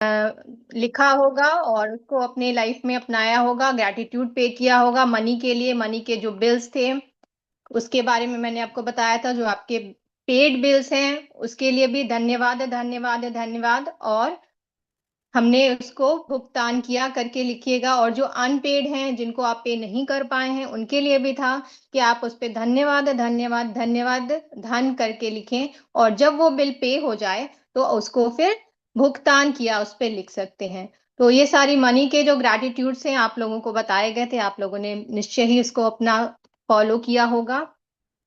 लिखा होगा और उसको अपने लाइफ में अपनाया होगा, ग्रैटिट्यूड पे किया होगा मनी के लिए। मनी के जो बिल्स थे उसके बारे में मैंने आपको बताया था, जो आपके पेड बिल्स हैं उसके लिए भी धन्यवाद धन्यवाद धन्यवाद। और हमने उसको भुगतान किया करके लिखिएगा। और जो अनपेड हैं, जिनको आप पे नहीं कर पाए हैं, उनके लिए भी था कि आप उस पे धन्यवाद धन्यवाद धन्यवाद धन करके लिखें। और जब वो बिल पे हो जाए तो उसको फिर भुगतान किया उस पे लिख सकते हैं। तो ये सारी मनी के जो ग्रैटिट्यूड्स हैं आप लोगों को बताए गए थे, आप लोगों ने निश्चय ही इसको अपना फॉलो किया होगा।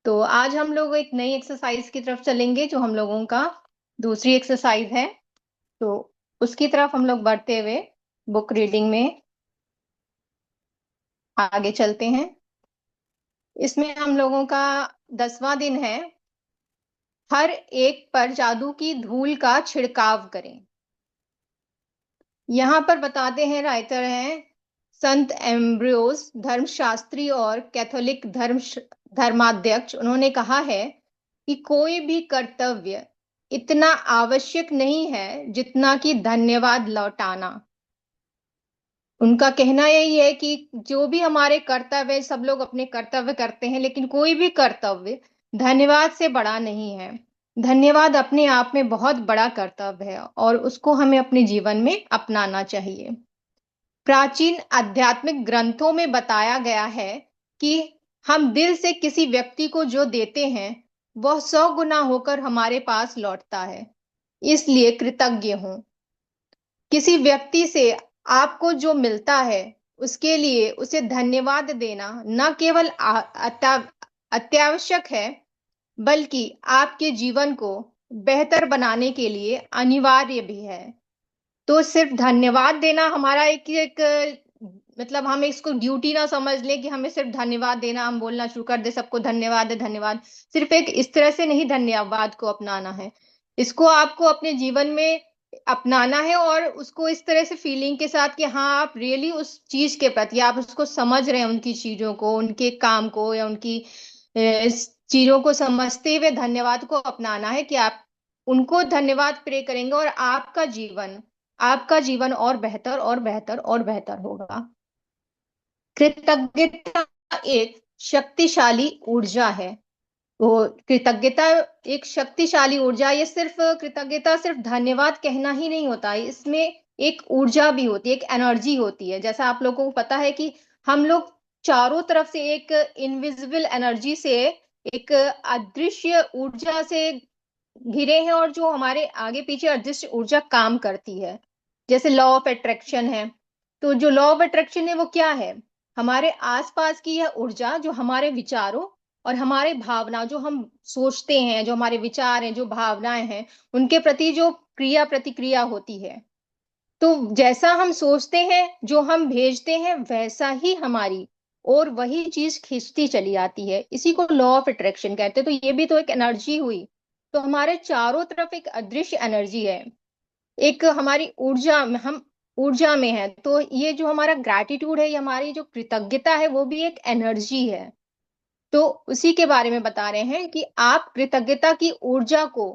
तो आज हम लोग एक नई एक्सरसाइज की तरफ चलेंगे, जो हम लोगों का दूसरी एक्सरसाइज है। तो उसकी तरफ हम लोग बढ़ते हुए बुक रीडिंग में आगे चलते हैं। इसमें हम लोगों का 10वां दिन है। हर एक पर जादू की धूल का छिड़काव करें। यहाँ पर बताते हैं, राइटर हैं संत एम्ब्रोस, धर्मशास्त्री और कैथोलिक धर्माध्यक्ष। उन्होंने कहा है कि कोई भी कर्तव्य इतना आवश्यक नहीं है जितना कि धन्यवाद लौटाना। उनका कहना यही है कि जो भी हमारे कर्तव्य, सब लोग अपने कर्तव्य करते हैं, लेकिन कोई भी कर्तव्य धन्यवाद से बड़ा नहीं है। धन्यवाद अपने आप में बहुत बड़ा कर्तव्य है और उसको हमें अपने जीवन में अपनाना चाहिए। प्राचीन आध्यात्मिक ग्रंथों में बताया गया है कि हम दिल से किसी व्यक्ति को जो देते हैं वह 100 गुना होकर हमारे पास लौटता है। इसलिए कृतज्ञ हों। किसी व्यक्ति से आपको जो मिलता है उसके लिए उसे धन्यवाद देना न केवल अत्यावश्यक है, बल्कि आपके जीवन को बेहतर बनाने के लिए अनिवार्य भी है। तो सिर्फ धन्यवाद देना हमारा एक मतलब हम इसको ड्यूटी ना समझ लें कि हमें सिर्फ धन्यवाद देना, हम बोलना शुरू कर दे सबको धन्यवाद है धन्यवाद। सिर्फ एक इस तरह से नहीं धन्यवाद को अपनाना है, इसको आपको अपने जीवन में अपनाना है। और उसको इस तरह से फीलिंग के साथ कि हाँ आप रियली उस चीज के प्रति आप उसको समझ रहे हैं, उनकी चीजों को, उनके काम को, या उनकी इस चीजों को समझते हुए धन्यवाद को अपनाना है कि आप उनको धन्यवाद प्रे करेंगे और आपका जीवन और बेहतर और बेहतर और बेहतर होगा। कृतज्ञता एक शक्तिशाली ऊर्जा है। वो कृतज्ञता एक शक्तिशाली ऊर्जा। ये सिर्फ कृतज्ञता सिर्फ धन्यवाद कहना ही नहीं होता है, इसमें एक ऊर्जा भी होती है, एक एनर्जी होती है। जैसा आप लोगों को पता है कि हम लोग चारों तरफ से एक इनविजिबल एनर्जी से, एक अदृश्य ऊर्जा से घिरे हैं, और जो हमारे आगे पीछे अदृश्य ऊर्जा काम करती है। जैसे लॉ ऑफ अट्रैक्शन है, तो जो लॉ ऑफ अट्रैक्शन है वो क्या है? हमारे आसपास की यह ऊर्जा जो हमारे विचारों और हमारे भावना, जो हम सोचते हैं, जो हमारे विचार हैं, जो भावनाएं हैं, उनके प्रति जो क्रिया प्रतिक्रिया होती है। तो जैसा हम सोचते हैं, जो हम भेजते हैं, वैसा ही हमारी और वही चीज खींचती चली आती है। इसी को लॉ ऑफ अट्रैक्शन कहते हैं। तो ये भी तो एक एनर्जी हुई। तो हमारे चारों तरफ एक अदृश्य एनर्जी है, एक हमारी ऊर्जा में, हम ऊर्जा में है। तो ये जो हमारा ग्रैटिट्यूड है, ये हमारी जो कृतज्ञता है, वो भी एक एनर्जी है। तो उसी के बारे में बता रहे हैं कि आप कृतज्ञता की ऊर्जा को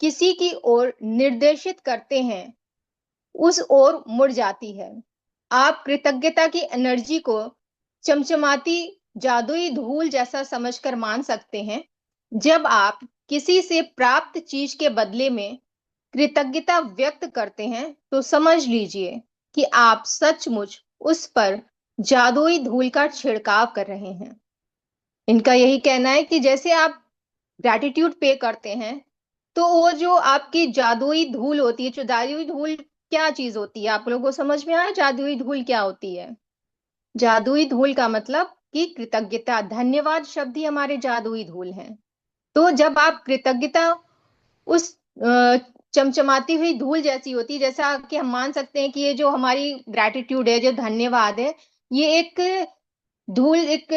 किसी की ओर निर्देशित करते हैं, उस ओर मुड़ जाती है। आप कृतज्ञता की एनर्जी को चमचमाती जादुई धूल जैसा समझकर मान सकते हैं। जब आप किसी से प्राप्त चीज के बदले में कृतज्ञता व्यक्त करते हैं तो समझ लीजिए कि आप सचमुच उस पर जादुई धूल का छिड़काव कर रहे हैं। इनका यही कहना है कि जैसे आप ग्रैटिट्यूड पे करते हैं, तो वो जो आपकी जादुई धूल होती है, जो जादुई धूल क्या चीज होती है, आप लोगों को समझ में आया जादुई धूल क्या होती है? जादुई धूल का मतलब कि कृतज्ञता, धन्यवाद शब्द ही हमारे जादुई धूल हैं। तो जब आप कृतज्ञता उस चमचमाती हुई धूल जैसी होती है, जैसा कि हम मान सकते हैं कि ये जो हमारी ग्रैटिट्यूड है, जो धन्यवाद है, ये एक धूल, एक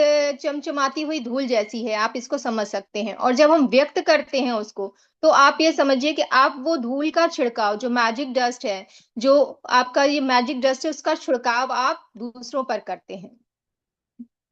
चमचमाती हुई धूल जैसी है, आप इसको समझ सकते हैं। और जब हम व्यक्त करते हैं उसको, तो आप ये समझिए कि आप वो धूल का छिड़काव, जो मैजिक डस्ट है, जो आपका ये मैजिक डस्ट है, उसका छिड़काव आप दूसरों पर करते हैं।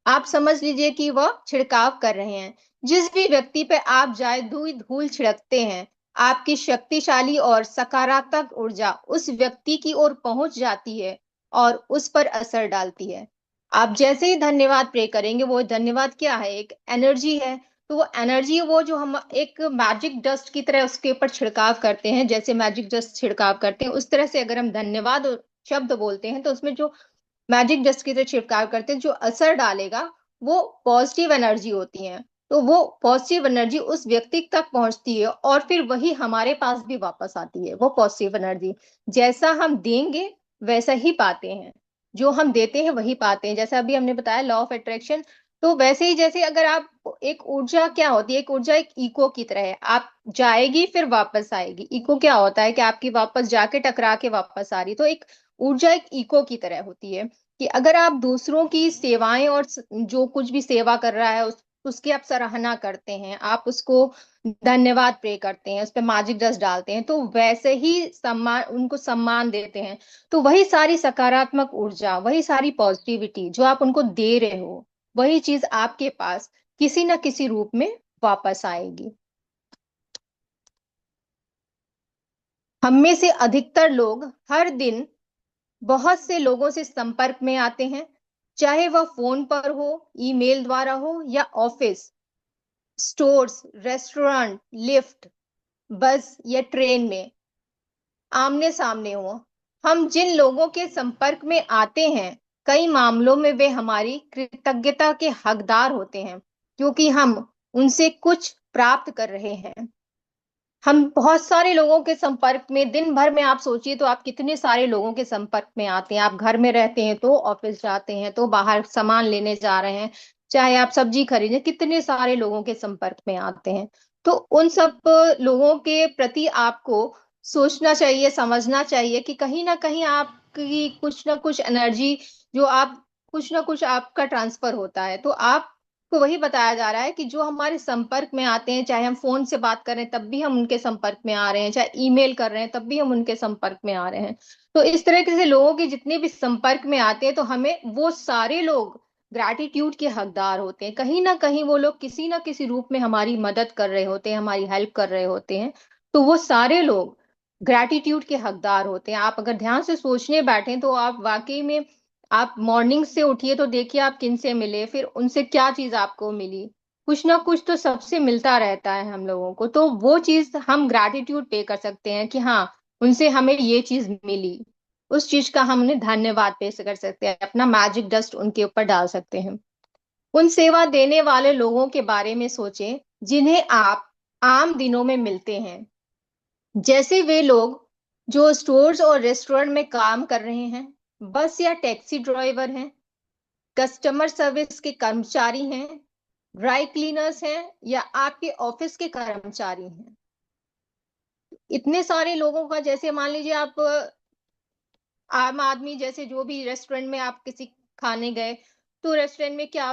आप समझ लीजिए कि वह छिड़काव कर रहे हैं। जिस भी व्यक्ति पे आप जाए धूल धूल छिड़कते हैं, आपकी शक्तिशाली और सकारात्मक ऊर्जा उस व्यक्ति की ओर पहुंच जाती है और उस पर असर डालती है। आप जैसे ही धन्यवाद प्रे करेंगे, वो धन्यवाद क्या है? एक एनर्जी है। तो वो एनर्जी, वो जो हम एक मैजिक डस्ट की तरह उसके ऊपर छिड़काव करते हैं, जैसे मैजिक डस्ट छिड़काव करते हैं, उस तरह से अगर हम धन्यवाद शब्द बोलते हैं तो उसमें जो मैजिक डस्ट की तरह छिड़काव करते हैं, जो असर डालेगा वो पॉजिटिव एनर्जी होती है। तो वो पॉजिटिव एनर्जी उस व्यक्ति तक पहुंचती है और फिर वही हमारे पास भी वापस आती है। वो पॉजिटिव एनर्जी जैसा हम देंगे वैसा ही पाते हैं। जो हम देते हैं वही पाते हैं। जैसा अभी हमने बताया लॉ ऑफ अट्रैक्शन, तो वैसे ही जैसे अगर आप एक ऊर्जा क्या होती है, एक ऊर्जा एक इको की तरह है। आप जाएगी फिर वापस आएगी। इको क्या होता है कि आपकी वापस जाके टकरा के वापस आ रही। तो एक ऊर्जा एक इको की तरह होती है कि अगर आप दूसरों की सेवाएं और जो कुछ भी सेवा कर रहा है उसकी आप सराहना करते हैं, आप उसको धन्यवाद प्रे करते हैं, उस पर मैजिक डस्ट डालते हैं, तो वैसे ही सम्मान, उनको सम्मान देते हैं, तो वही सारी सकारात्मक ऊर्जा, वही सारी पॉजिटिविटी जो आप उनको दे रहे हो, वही चीज आपके पास किसी ना किसी रूप में वापस आएगी। हम में से अधिकतर लोग हर दिन बहुत से लोगों से संपर्क में आते हैं, चाहे वह फोन पर हो, ईमेल द्वारा हो या ऑफिस, स्टोर्स, रेस्टोरेंट, लिफ्ट, बस या ट्रेन में आमने सामने हो। हम जिन लोगों के संपर्क में आते हैं, कई मामलों में वे हमारी कृतज्ञता के हकदार होते हैं, क्योंकि हम उनसे कुछ प्राप्त कर रहे हैं। हम बहुत सारे लोगों के संपर्क में दिन भर में, आप सोचिए तो आप कितने सारे लोगों के संपर्क में आते हैं। आप घर में रहते हैं तो ऑफिस जाते हैं, तो बाहर सामान लेने जा रहे हैं, चाहे आप सब्जी खरीदें, कितने सारे लोगों के संपर्क में आते हैं। तो उन सब लोगों के प्रति आपको सोचना चाहिए, समझना चाहिए कि कहीं ना कहीं आपकी कुछ ना कुछ एनर्जी, जो आप कुछ ना कुछ आपका ट्रांसफर होता है। तो आप को वही बताया जा रहा है कि जो हमारे संपर्क में आते हैं, चाहे हम फोन से बात कर रहे हैं तब भी हम उनके संपर्क में आ रहे हैं, चाहे ईमेल कर रहे हैं तब भी हम उनके संपर्क में आ रहे हैं। तो इस तरह से लोगों के जितने भी संपर्क में आते हैं, तो हमें वो सारे लोग ग्रैटिट्यूड के हकदार होते हैं। कहीं ना कहीं वो लोग किसी ना किसी रूप में हमारी मदद कर रहे होते हैं, हमारी हेल्प कर रहे होते हैं। तो वो सारे लोग ग्रैटिट्यूड के हकदार होते हैं। आप अगर ध्यान से सोचने बैठे तो आप वाकई में, आप मॉर्निंग से उठिए तो देखिए आप किन से मिले, फिर उनसे क्या चीज आपको मिली। कुछ ना कुछ तो सबसे मिलता रहता है हम लोगों को। तो वो चीज हम ग्रैटिट्यूड पे कर सकते हैं कि हाँ, उनसे हमें ये चीज मिली। उस चीज का हमने धन्यवाद पे कर सकते हैं, अपना मैजिक डस्ट उनके ऊपर डाल सकते हैं। उन सेवा देने वाले लोगों के बारे में सोचें जिन्हें आप आम दिनों में मिलते हैं, जैसे वे लोग जो स्टोर्स और रेस्टोरेंट में काम कर रहे हैं, बस या टैक्सी ड्राइवर हैं, कस्टमर सर्विस के कर्मचारी हैं, ड्राई क्लीनर्स हैं, या आपके ऑफिस के कर्मचारी हैं। इतने सारे लोगों का, जैसे मान लीजिए आप आम आदमी, जैसे जो भी रेस्टोरेंट में आप किसी खाने गए, तो रेस्टोरेंट में क्या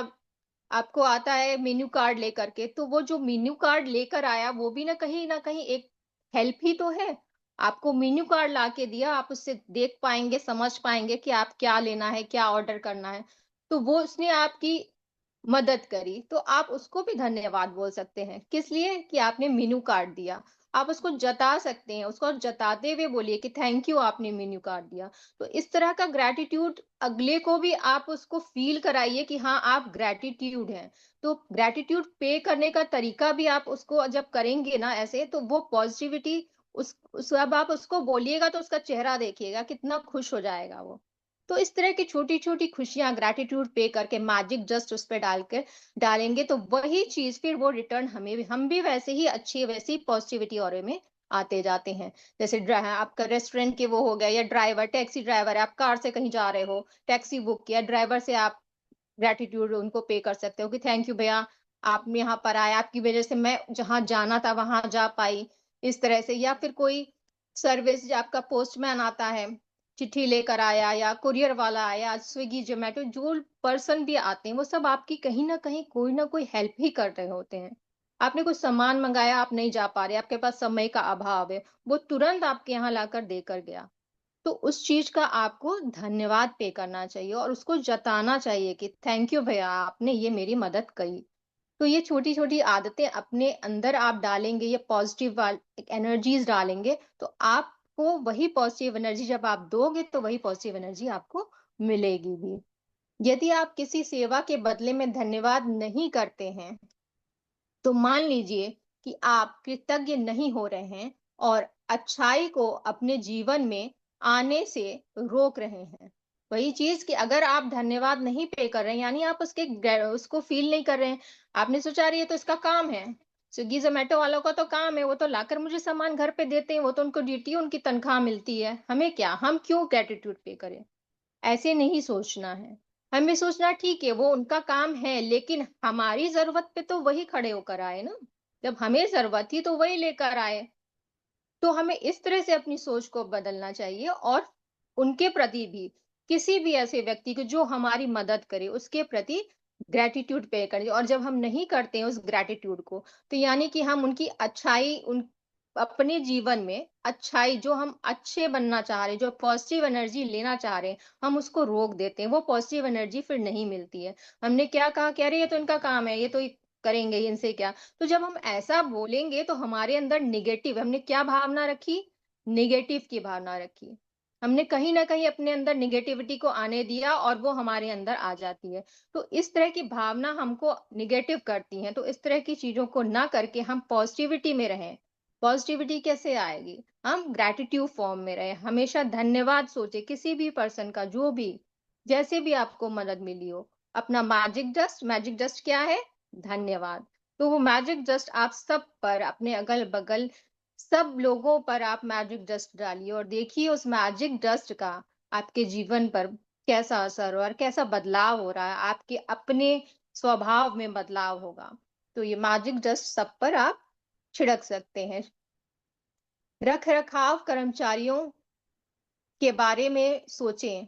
आपको आता है मेन्यू कार्ड लेकर के, तो वो जो मेन्यू कार्ड लेकर आया वो भी ना कहीं एक हेल्प ही तो है। आपको मेन्यू कार्ड ला के दिया, आप उससे देख पाएंगे, समझ पाएंगे कि आप क्या लेना है, क्या ऑर्डर करना है। तो वो उसने आपकी मदद करी, तो आप उसको भी धन्यवाद बोल सकते हैं। किस लिए? कि आपने मेन्यू कार्ड दिया। आप उसको जता सकते हैं, उसको जताते हुए बोलिए कि थैंक यू, आपने मेन्यू कार्ड दिया। तो इस तरह का ग्रैटिट्यूड अगले को भी आप उसको फील कराइए कि हाँ, आप ग्रैटिट्यूड हैं। तो ग्रैटिट्यूड पे करने का तरीका भी आप उसको जब करेंगे ना ऐसे, तो वो पॉजिटिविटी उस अब आप उसको बोलिएगा तो उसका चेहरा देखिएगा कितना खुश हो जाएगा वो। तो इस तरह की छोटी छोटी खुशियां ग्रैटिट्यूड पे करके मैजिक जस्ट उस पे डाल के डालेंगे, तो वही चीज फिर वो रिटर्न हमें भी, हम भी वैसे ही अच्छी, वैसी पॉजिटिविटी और में आते जाते हैं। जैसे आपका रेस्टोरेंट के वो हो गया, या ड्राइवर, टैक्सी ड्राइवर है, आप कार से कहीं जा रहे हो, टैक्सी बुक किया, ड्राइवर से आप ग्रेटिट्यूड उनको पे कर सकते हो कि थैंक यू भैया, आप यहाँ पर आए, आपकी वजह से मैं जहाँ जाना था वहां जा पाई। इस तरह से, या फिर कोई सर्विस, आपका पोस्टमैन आता है, चिट्ठी लेकर आया, या कुरियर वाला आया, स्विगी जोमेटो, जो पर्सन भी आते हैं वो सब आपकी कहीं ना कोई हेल्प ही कर रहे होते हैं। आपने कुछ सामान मंगाया, आप नहीं जा पा रहे, आपके पास समय का अभाव है, वो तुरंत आपके यहाँ लाकर देकर गया। तो उस चीज का आपको धन्यवाद पे करना चाहिए और उसको जताना चाहिए कि थैंक यू भैया, आपने ये मेरी मदद करी। तो ये छोटी-छोटी आदतें अपने अंदर आप डालेंगे, ये पॉज़िटिव एनर्जीज़ डालेंगे, तो आपको वही पॉज़िटिव एनर्जी जब आप दोगे, तो वही पॉज़िटिव एनर्जी आपको मिलेगी भी। यदि आप किसी सेवा के बदले में धन्यवाद नहीं करते हैं, तो मान लीजिए कि आप कृतज्ञ नहीं हो रहे हैं और अच्छाई को अपने जीवन में आने से रोक रहे हैं। वही चीज़ कि अगर आप धन्यवाद नहीं पे कर रहे हैं, यानी आप उसको फ़ील नहीं कर रहे हैं। आपने सोचा अरे ये तो इसका काम है। स्विग्गी, ज़ोमैटो वालों का तो काम है, वो तो लाकर मुझे सामान घर पे देते हैं, वो तो उनको ड्यूटी है, उनकी तनख्वाह मिलती है। हमें क्या? हम क्यों ग्रैटिट्यूड पे करें? ऐसे नहीं सोचना है। हमें सोचना ठीक है वो उनका काम है, लेकिन हमारी ज़रूरत पे तो वही खड़े होकर आए ना। जब हमें ज़रूरत थी तो वही लेकर आए। तो हमें इस तरह से अपनी सोच को बदलना चाहिए और उनके प्रति भी, किसी भी ऐसे व्यक्ति को जो हमारी मदद करे, उसके प्रति ग्रैटिट्यूड पे करें। और जब हम नहीं करते हैं उस ग्रैटिट्यूड को, तो यानी कि हम उनकी अच्छाई उन अपने जीवन में अच्छाई जो हम अच्छे बनना चाह रहे हैं, जो पॉजिटिव एनर्जी लेना चाह रहे हैं, हम उसको रोक देते हैं। वो पॉजिटिव एनर्जी फिर नहीं मिलती है। हमने क्या कहा कि अरे ये तो इनका काम है, ये तो करेंगे ही, इनसे क्या। तो जब हम ऐसा बोलेंगे तो हमारे अंदर नेगेटिव, हमने क्या भावना रखी? नेगेटिव की भावना रखी। हमने कहीं न कहीं अपने अंदर नेगेटिविटी को आने दिया और वो हमारे अंदर आ जाती है। तो इस तरह की भावना हमको नेगेटिव करती हैं, तो इस तरह की चीज़ों को ना करके हम पॉज़िटिविटी में रहें। पॉज़िटिविटी कैसे आएगी? हम ग्रैटिट्यूड फ़ॉर्म में रहें, हमेशा धन्यवाद सोचें किसी भी पर्सन का, जो भी, जैसे भी आपको मदद मिली हो। अपना मैजिक डस्ट क्या है? धन्यवाद। तो वो मैजिक डस्ट आप सब पर, अपने अगल-बगल सब लोगों पर आप मैजिक डस्ट डालिए और देखिए उस मैजिक डस्ट का आपके जीवन पर कैसा असर और कैसा बदलाव हो रहा है, आपके अपने स्वभाव में बदलाव होगा। तो ये मैजिक डस्ट सब पर आप छिड़क सकते हैं। रख-रखाव कर्मचारियों के बारे में सोचें,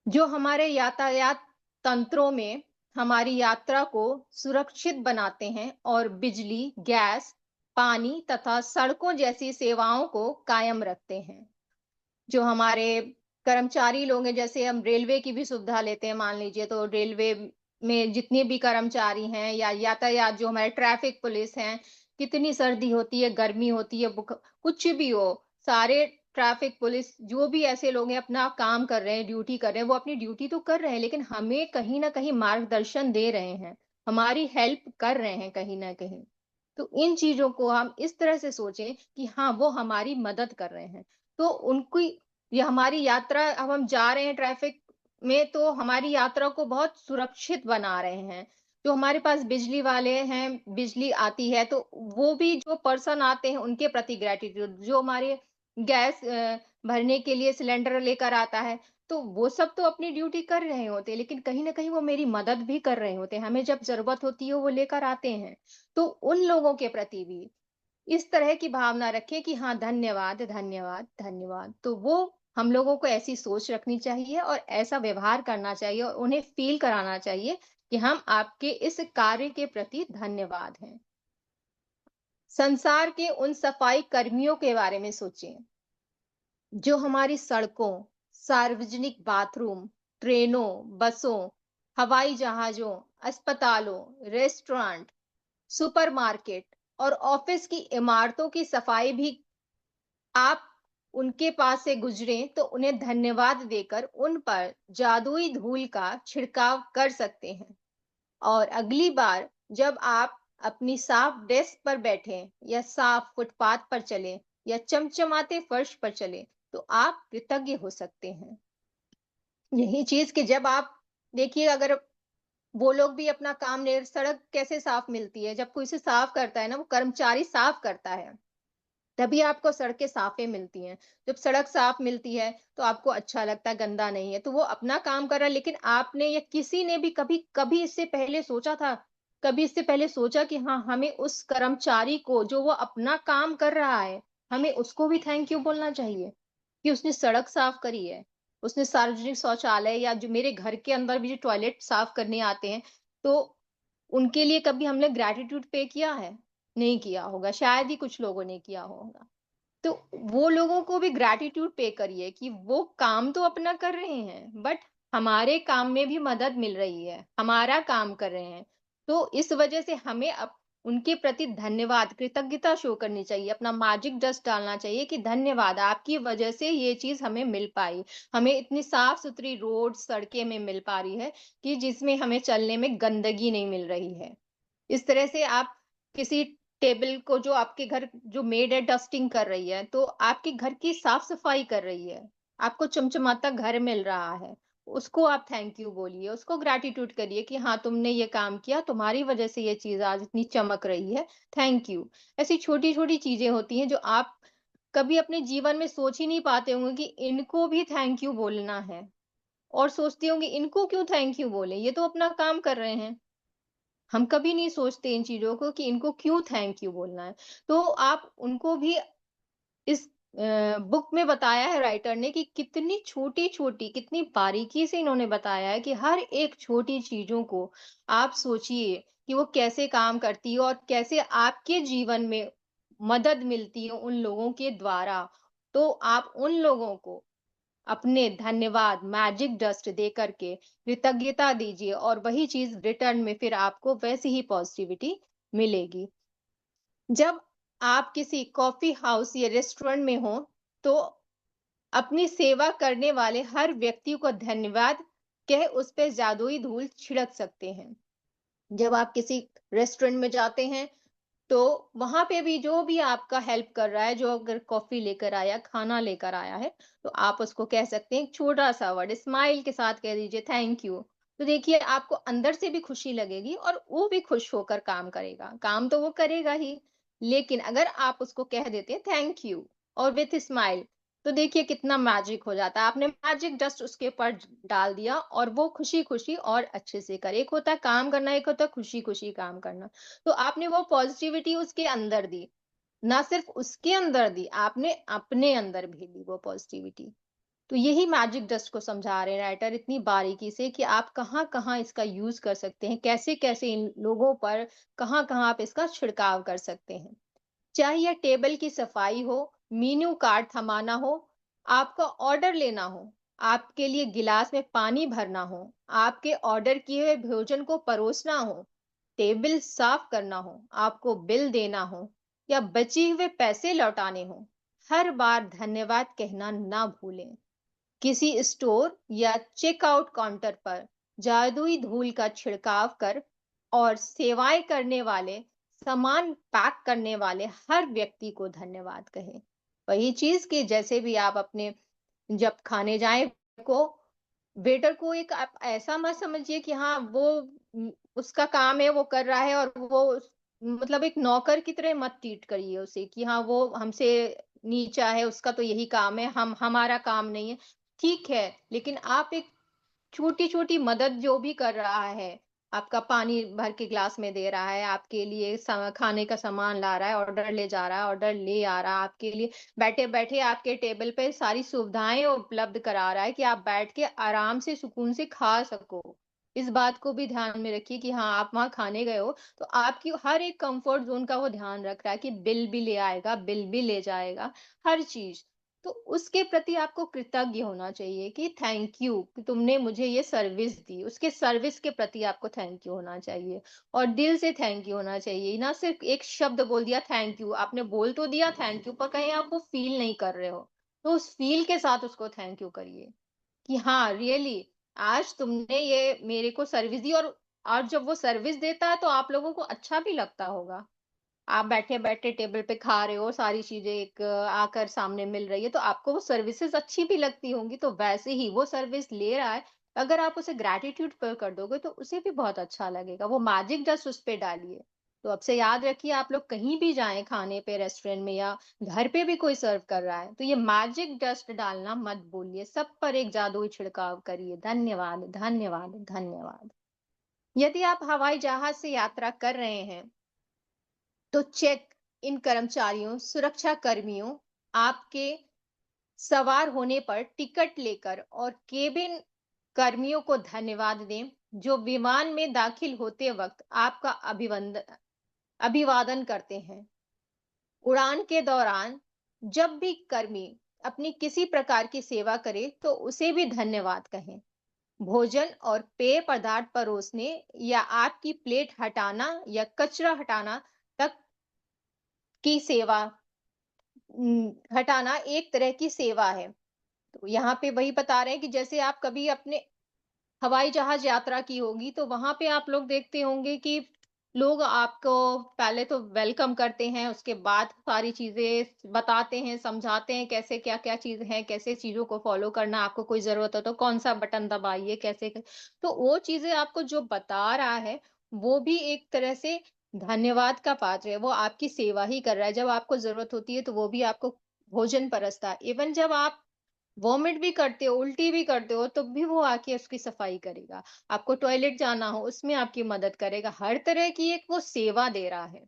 जो हमारे यातायात तंत्रों में हमारी यात्रा को सुरक्षित बनाते हैं और बिजली, गैस, पानी तथा सड़कों जैसी सेवाओं को कायम रखते हैं। जो हमारे कर्मचारी लोग हैं, जैसे हम रेलवे की भी सुविधा लेते हैं, मान लीजिए तो रेलवे में जितने भी कर्मचारी हैं या यातायात जो हमारे ट्रैफिक पुलिस हैं, कितनी सर्दी होती है, गर्मी होती है, कुछ भी हो, सारे ट्रैफिक पुलिस जो भी ऐसे लोग हैं अपना काम कर रहे हैं, ड्यूटी कर रहे हैं, वो अपनी ड्यूटी तो कर रहे हैं, लेकिन हमें कहीं न कहीं मार्गदर्शन दे रहे हैं, हमारी हेल्प कर रहे हैं कहीं न कहीं। तो इन चीज़ों को हम इस तरह से सोचें कि हाँ, वो हमारी मदद कर रहे हैं। तो उनकी ये हमारी यात्रा, अब हम जा रहे हैं ट्रैफिक में तो हमारी यात्रा को बहुत सुरक्षित बना रहे हैं। जो हमारे पास बिजली वाले हैं, बिजली आती है तो वो भी जो पर्सन आते हैं उनके प्रति ग्रैटिट्यूड, जो हमारे गैस भरने के लिए सिलेंडर लेकर आता है, तो वो सब तो अपनी ड्यूटी कर रहे होते हैं, लेकिन कहीं न कहीं वो मेरी मदद भी कर रहे होते हैं। हमें जब ज़रूरत होती है वो लेकर आते हैं। तो उन लोगों के प्रति भी इस तरह की भावना रखें कि हाँ, धन्यवाद, धन्यवाद, धन्यवाद। तो वो हम लोगों को ऐसी सोच रखनी चाहिए और ऐसा व्यवहार करना चाहिए और उन्हें फ़ील कराना चाहिए कि हम आपके इस कार्य के प्रति धन्यवाद हैं। संसार के उन सफाई कर्मियों के बारे में सोचें, जो हमारी सड़कों, सार्वजनिक बाथरूम, ट्रेनों, बसों, हवाई जहाज़ों, अस्पतालों, रेस्टोरेंट, सुपरमार्केट और ऑफिस की इमारतों की सफाई भी आप उनके पास से गुजरें तो उन्हें धन्यवाद देकर उन पर जादुई धूल का छिड़काव कर सकते हैं। और अगली बार जब आप अपनी साफ डेस्क पर बैठें या साफ फुटपाथ पर चलें या चमचमाते फर्श पर चलें, तो आप कृतज्ञ हो सकते हैं। यही चीज़ कि जब आप देखिए, अगर वो लोग भी अपना काम नहीं, सड़क कैसे साफ मिलती है? जब कोई इसे साफ करता है ना, वो कर्मचारी साफ करता है, तभी आपको सड़कें साफ़ें मिलती हैं। जब सड़क साफ मिलती है, तो आपको अच्छा लगता है, गंदा नहीं है। तो वो अपना काम कर रहा है, लेकिन आपने या किसी ने भी कभी कभी इससे पहले सोचा था? कभी इससे पहले सोचा कि हाँ, हमें उस कर्मचारी को जो वो अपना काम कर रहा है, हमें उसको भी थैंक यू बोलना चाहिए कि उसने सड़क साफ करी है। उसने सार्वजनिक शौचालय या जो मेरे घर के अंदर भी जो टॉयलेट साफ करने आते हैं, तो उनके लिए कभी हमने ग्रैटिट्यूड पे किया है? नहीं किया होगा, शायद ही कुछ लोगों ने किया होगा। तो वो लोगों को भी ग्रैटिट्यूड पे करिए कि वो काम तो अपना कर रहे हैं, बट हमारे काम में भी मदद मिल रही है, हमारा काम कर रहे हैं। तो इस वजह से हमें उनके प्रति धन्यवाद, कृतज्ञता शो करनी चाहिए, अपना मैजिक डस्ट डालना चाहिए कि धन्यवाद, आपकी वजह से ये चीज़ हमें मिल पाई। हमें इतनी साफ-सुथरी रोड, सड़कें में मिल पा रही है कि जिसमें हमें चलने में गंदगी नहीं मिल रही है। इस तरह से आप किसी टेबल को, जो आपके घर जो मेड है डस्टिंग कर रही है, तो आपके घर की साफ-सफाई कर रही है। आपको चमचमाता घर मिल रहा है। उसको आप थैंक यू बोलिए, उसको ग्रैटिट्यूड करिए कि हाँ, तुमने ये काम किया, तुम्हारी वजह से ये चीज़ आज इतनी चमक रही है, थैंक यू। ऐसी छोटी-छोटी चीज़ें होती हैं जो आप कभी अपने जीवन में सोच ही नहीं पाते होंगे कि इनको भी थैंक यू बोलना है, और सोचते होंगे इनको क्यों थैंक यू बोलें, ये तो अपना काम कर रहे हैं। हम कभी नहीं सोचते इन चीज़ों को कि इनको क्यों थैंक यू बोलना है। तो आप उनको भी इस बुक में बताया है राइटर ने कि कितनी छोटी-छोटी, कितनी बारीकी से इन्होंने बताया है कि हर एक छोटी चीज़ों को आप सोचिए कि वो कैसे काम करती है और कैसे आपके जीवन में मदद मिलती है उन लोगों के द्वारा। तो आप उन लोगों को अपने धन्यवाद, मैजिक डस्ट दे करके कृतज्ञता दीजिए, और वही चीज़ रिटर्न में फिर आपको वैसी ही पॉजिटिविटी मिलेगी। जब आप किसी कॉफ़ी हाउस या रेस्टोरेंट में हो, तो अपनी सेवा करने वाले हर व्यक्ति को धन्यवाद कह उस पे जादुई धूल छिड़क सकते हैं। जब आप किसी रेस्टोरेंट में जाते हैं, तो वहाँ पे भी जो भी आपका हेल्प कर रहा है, जो अगर कॉफ़ी लेकर आया, खाना लेकर आया है, तो आप उसको कह सकते हैं एक छोटा-सा वर्ड स्माइल के साथ कह दीजिए थैंक यू। तो देखिए आपको अंदर से भी खुशी लगेगी और वो भी खुश होकर काम करेगा। काम तो वो करेगा ही, लेकिन अगर आप उसको कह देते हैं थैंक यू और विथ स्माइल, तो देखिए कितना मैजिक हो जाता है। आपने मैजिक डस्ट उसके ऊपर डाल दिया और वो खुशी-खुशी और अच्छे से करे। एक होता है काम करना, एक होता है खुशी-खुशी काम करना। तो आपने वो पॉजिटिविटी उसके अंदर दी, ना सिर्फ उसके अंदर दी, आपने अपने अंदर भी दी वो पॉजिटिविटी। तो यही मैजिक डस्ट को समझा रहे हैं राइटर इतनी बारीकी से कि आप कहाँ-कहाँ इसका यूज़ कर सकते हैं, कैसे-कैसे इन लोगों पर कहाँ-कहाँ आप इसका छिड़काव कर सकते हैं। चाहे यह टेबल की सफाई हो, मेन्यू कार्ड थमाना हो, आपका ऑर्डर लेना हो, आपके लिए गिलास में पानी भरना हो, आपके ऑर्डर किए हुए भोजन को परोसना हो, टेबल साफ करना हो, आपको बिल देना हो या बचे हुए पैसे लौटाने हो, हर बार धन्यवाद कहना ना भूलें। किसी स्टोर या चेकआउट काउंटर पर जादुई धूल का छिड़काव कर और सेवाएं करने वाले, सामान पैक करने वाले हर व्यक्ति को धन्यवाद कहें। वही चीज कि जैसे भी आप अपने जब खाने जाएं को वेटर को एक आप ऐसा मत समझिए कि हाँ वो उसका काम है वो कर रहा है, और वो मतलब एक नौकर की तरह मत ट्रीट करिए उसे कि हाँ वो हमसे नीचा है, उसका तो यही काम है, हम हमारा काम नहीं है। ठीक है, लेकिन आप एक छोटी-छोटी मदद जो भी कर रहा है, आपका पानी भर के ग्लास में दे रहा है, आपके लिए खाने का सामान ला रहा है, ऑर्डर ले जा रहा है, ऑर्डर ले आ रहा है, आपके लिए बैठे-बैठे आपके टेबल पे सारी सुविधाएँ उपलब्ध करा रहा है कि आप बैठ के आराम से सुकून से खा सको। इस बात को भी ध्यान में रखिए कि हाँ, आप वहाँ खाने गए हो, तो आपकी हर एक कम्फर्ट ज़ोन का वो ध्यान रख रहा है कि बिल भी ले आएगा, बिल भी ले जाएगा, हर चीज़। तो उसके प्रति आपको कृतज्ञ होना चाहिए कि थैंक यू कि तुमने मुझे ये सर्विस दी। उसके सर्विस के प्रति आपको थैंक यू होना चाहिए और दिल से थैंक यू होना चाहिए। ना सिर्फ एक शब्द बोल दिया थैंक यू, आपने बोल तो दिया थैंक यू पर कहीं आप वो फ़ील नहीं कर रहे हो। तो उस फ़ील के साथ उसको थैंक यू करिए कि हाँ, रियली आज तुमने ये मेरे को सर्विस दी, और जब वो सर्विस देता है तो आप लोगों को अच्छा भी लगता होगा। आप बैठे-बैठे टेबल पे खा रहे हो, सारी चीज़ें एक आकर सामने मिल रही है, तो आपको वो सर्विसेज़ अच्छी भी लगती होंगी। तो वैसे ही वो सर्विस ले रहा है, अगर आप उसे ग्रैटिट्यूड पे कर दोगे, तो उसे भी बहुत अच्छा लगेगा। वो मैजिक डस्ट उस पे डालिए। तो अब से याद रखिए, आप लोग कहीं भी जाएँ खाने पे रेस्टोरेंट में या घर पे भी कोई सर्व कर रहा है, तो ये मैजिक डस्ट डालना मत भूलिए। सब पर एक जादुई छिड़काव करिए। धन्यवाद, धन्यवाद, धन्यवाद। यदि आप हवाई जहाज़ से यात्रा कर रहे हैं, तो चेक इन कर्मचारियों, सुरक्षा कर्मियों, आपके सवार होने पर टिकट लेकर और केबिन कर्मियों को धन्यवाद दें, जो विमान में दाखिल होते वक्त आपका अभिवादन करते हैं। उड़ान के दौरान जब भी कर्मी अपनी किसी प्रकार की सेवा करे, तो उसे भी धन्यवाद कहें। भोजन और पेय पदार्थ परोसने या आपकी प्लेट हटाना या कचरा हटाना तक की सेवा, हटाना एक तरह की सेवा है। तो यहाँ पे वही बता रहे हैं कि जैसे आप कभी अपने हवाई जहाज यात्रा की होगी, तो वहां पे आप लोग देखते होंगे कि लोग आपको पहले तो वेलकम करते हैं, उसके बाद सारी चीजें बताते हैं, समझाते हैं कैसे क्या क्या चीज है, कैसे चीजों को फॉलो करना, आपको कोई जरूरत हो तो कौन सा बटन दबाइए, तो वो चीजें आपको जो बता रहा है, वो भी एक तरह से धन्यवाद का पात्र है। वो आपकी सेवा ही कर रहा है। जब आपको जरूरत होती है तो वो भी आपको भोजन परसता है। इवन जब आप वॉमिट भी करते हो, उल्टी भी करते हो, तब भी वो आके उसकी सफाई करेगा। आपको टॉयलेट जाना हो, उसमें आपकी मदद करेगा। हर तरह की एक वो सेवा दे रहा है।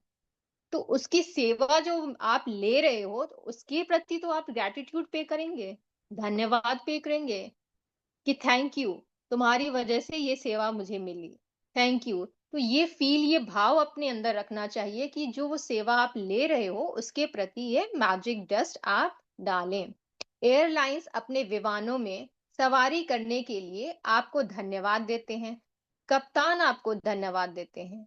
तो उसकी सेवा जो आप ले रहे हो, तो उसके प्रति तो आप ग्रैटिट्यूड पे करेंगे, धन्यवाद पे करेंगे कि थैंक यू, तुम्हारी वजह से ये सेवा मुझे मिली, थैंक यू। तो ये फील, ये भाव अपने अंदर रखना चाहिए कि जो वो सेवा आप ले रहे हो, उसके प्रति ये मैजिक डस्ट आप डालें। एयरलाइंस अपने विमानों में सवारी करने के लिए आपको धन्यवाद देते हैं, कप्तान आपको धन्यवाद देते हैं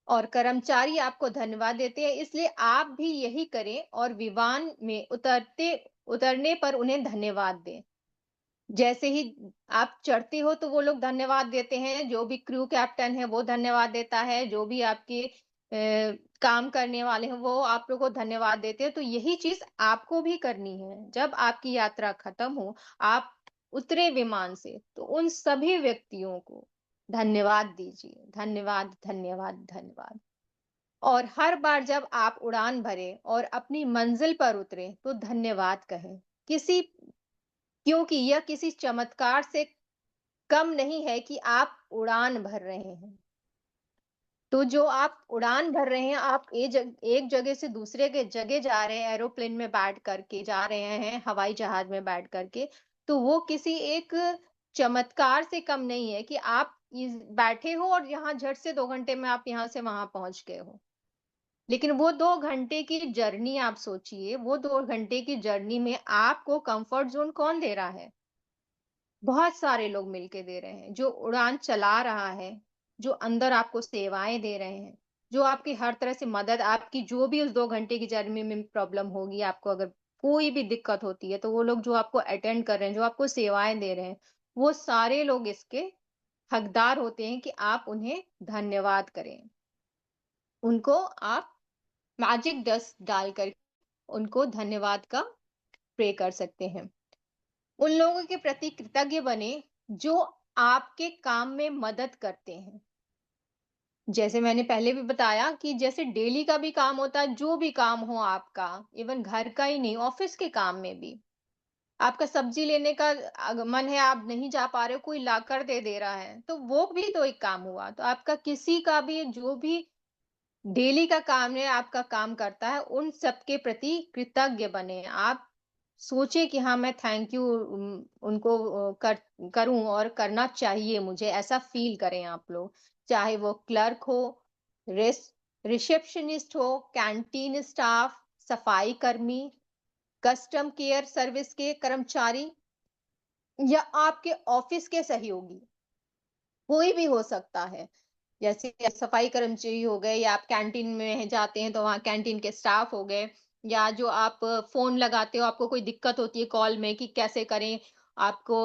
और कर्मचारी आपको धन्यवाद देते हैं। इसलिए आप भी यही करें और विमान में उतरने पर उन्हें धन्यवाद दें। जैसे ही आप चढ़ते हो तो वो लोग धन्यवाद देते हैं, जो भी क्रू कैप्टन है वो धन्यवाद देता है, जो भी आपके काम करने वाले हैं वो आप लोग को धन्यवाद देते हैं। तो यही चीज आपको भी करनी है। जब आपकी यात्रा खत्म हो, आप उतरे विमान से, तो उन सभी व्यक्तियों को धन्यवाद दीजिए, धन्यवाद धन्यवाद धन्यवाद। और हर बार जब आप उड़ान भरे और अपनी मंजिल पर उतरे तो धन्यवाद कहें। किसी क्योंकि यह किसी चमत्कार से कम नहीं है कि आप उड़ान भर रहे हैं। तो जो आप उड़ान भर रहे हैं, आप एक जगह से दूसरे के जगह जा रहे हैं, एरोप्लेन में बैठ करके जा रहे हैं, हवाई जहाज में बैठ करके, तो वो किसी एक चमत्कार से कम नहीं है कि आप बैठे हो और यहाँ झट से 2 घंटे में आप यहाँ से वहां पहुंच गए हो। लेकिन वो 2 घंटे की जर्नी आप सोचिए, वो 2 घंटे की जर्नी में आपको कंफर्ट जोन कौन दे रहा है? बहुत सारे लोग मिलके दे रहे हैं। जो उड़ान चला रहा है, जो अंदर आपको सेवाएं दे रहे हैं, जो आपकी हर तरह से मदद, आपकी जो भी उस 2 घंटे की जर्नी में प्रॉब्लम होगी, आपको अगर कोई भी दिक्कत होती है, तो वो लोग जो आपको अटेंड कर रहे हैं, जो आपको सेवाएं दे रहे हैं, वो सारे लोग इसके हकदार होते हैं कि आप उन्हें धन्यवाद करें। उनको आप मैजिक डस्ट डालकर उनको धन्यवाद का प्रे कर सकते हैं। उन लोगों के प्रति कृतज्ञ बने जो आपके काम में मदद करते हैं। जैसे मैंने पहले भी बताया कि जैसे डेली का भी काम होता है, जो भी काम हो आपका, इवन घर का ही नहीं, ऑफिस के काम में भी, आपका सब्जी लेने का मन है, आप नहीं जा पा रहे हो, कोई लाकर दे दे रहा है, तो वो भी तो एक काम हुआ। तो आपका किसी का भी जो भी डेली का काम है, आपका काम करता है, उन सबके प्रति कृतज्ञ बने आप। सोचे कि हाँ, मैं थैंक यू उनको करूं और करना चाहिए मुझे, ऐसा फील करें आप लोग। चाहे वो क्लर्क हो, रिसेप्शनिस्ट हो, कैंटीन स्टाफ, सफाई कर्मी, कस्टम केयर सर्विस के कर्मचारी, या आपके ऑफिस के सहयोगी, कोई भी हो सकता है। जैसे सफाई कर्मचारी हो गए, या आप कैंटीन में जाते हैं तो वहाँ कैंटीन के स्टाफ हो गए, या जो आप फोन लगाते हो, आपको कोई दिक्कत होती है कॉल में कि कैसे करें, आपको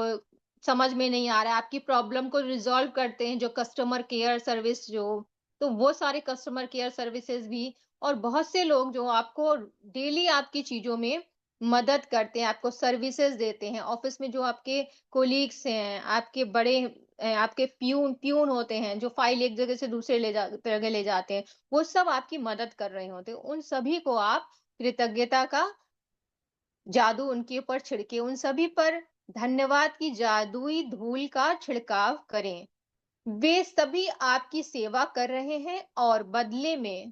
समझ में नहीं आ रहा है, आपकी प्रॉब्लम को रिजॉल्व करते हैं जो कस्टमर केयर सर्विस, जो तो वो सारे कस्टमर केयर सर्विसेज भी। और बहुत से लोग जो आपको डेली आपकी चीजों में मदद करते हैं, आपको सर्विसेज देते हैं। ऑफिस में जो आपके कोलीग्स हैं, आपके बड़े आपके प्यून प्यून होते हैं, जो फाइल एक जगह से दूसरे जगह ले जाते हैं, वो सब आपकी मदद कर रहे होते हैं। उन सभी को आप कृतज्ञता का जादू उनके ऊपर छिड़के, उन सभी पर धन्यवाद की जादुई धूल का छिड़काव करें। वे सभी आपकी सेवा कर रहे हैं और बदले में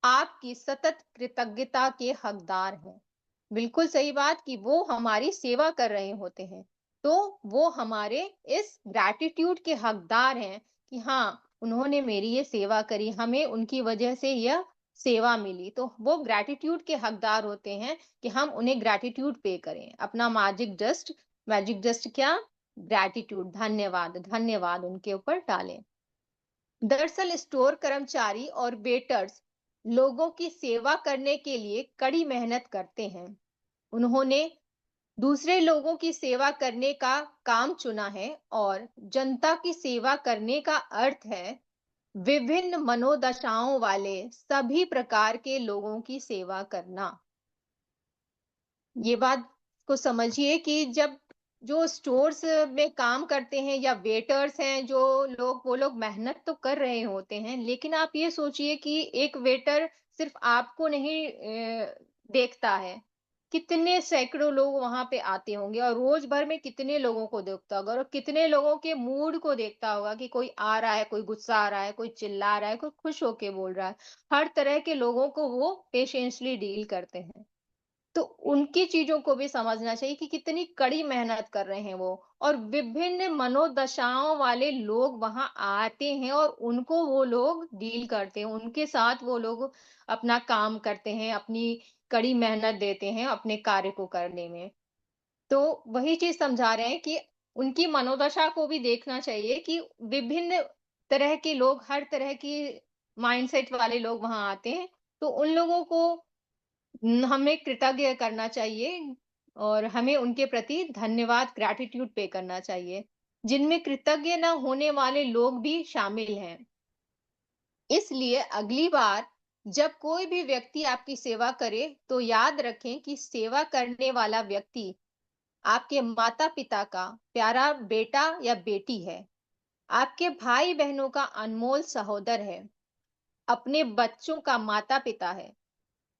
आपकी सतत कृतज्ञता के हकदार हैं। बिल्कुल सही बात कि वो हमारी सेवा कर रहे होते हैं, तो वो हमारे इस ग्रैटिट्यूड के हकदार हैं कि हाँ, उन्होंने मेरी ये सेवा करी, हमें उनकी वजह से यह सेवा मिली। तो वो ग्रैटिट्यूड के हकदार होते हैं कि हम उन्हें ग्रैटिट्यूड पे करें। अपना मैजिक डस्ट, मैजिक डस्ट क्या? ग्रैटिट्यूड, धन्यवाद, धन्यवाद उनके ऊपर डालें। दरअसल स्टोर कर्मचारी और वेटर्स लोगों की सेवा करने के लिए कड़ी मेहनत करते हैं। उन्होंने दूसरे लोगों की सेवा करने का काम चुना है और जनता की सेवा करने का अर्थ है विभिन्न मनोदशाओं वाले सभी प्रकार के लोगों की सेवा करना। ये बात को समझिए कि जब जो स्टोर्स में काम करते हैं या वेटर्स हैं जो लोग, वो लोग मेहनत तो कर रहे होते हैं, लेकिन आप ये सोचिए कि एक वेटर सिर्फ आपको नहीं देखता है, कितने सैकड़ों लोग वहां पे आते होंगे और रोज भर में कितने लोगों को देखता होगा और कितने लोगों के मूड को देखता होगा कि कोई आ रहा है, कोई गुस्सा आ रहा है, कोई चिल्ला रहा है, कोई खुश होके बोल रहा है। हर तरह के लोगों को वो पेशेंसली डील करते हैं। तो उनकी चीज़ों को भी समझना चाहिए कि कितनी कड़ी मेहनत कर रहे हैं वो, और विभिन्न मनोदशाओं वाले लोग वहाँ आते हैं और उनको वो लोग डील करते हैं। उनके साथ वो लोग अपना काम करते हैं, अपनी कड़ी मेहनत देते हैं अपने कार्य को करने में। तो वही चीज़ समझा रहे हैं कि उनकी मनोदशा को भी देखना चाहिए कि विभिन्न तरह के लोग, हर तरह की माइंडसेट वाले लोग वहाँ आते हैं। तो उन लोगों को हमें कृतज्ञ करना चाहिए और हमें उनके प्रति धन्यवाद, ग्रैटिट्यूड पे करना चाहिए, जिनमें कृतज्ञ न होने वाले लोग भी शामिल हैं। इसलिए अगली बार जब कोई भी व्यक्ति आपकी सेवा करे, तो याद रखें कि सेवा करने वाला व्यक्ति आपके माता-पिता का प्यारा बेटा या बेटी है, आपके भाई-बहनों का अनमोल सहोदर है, अपने बच्चों का माता-पिता है,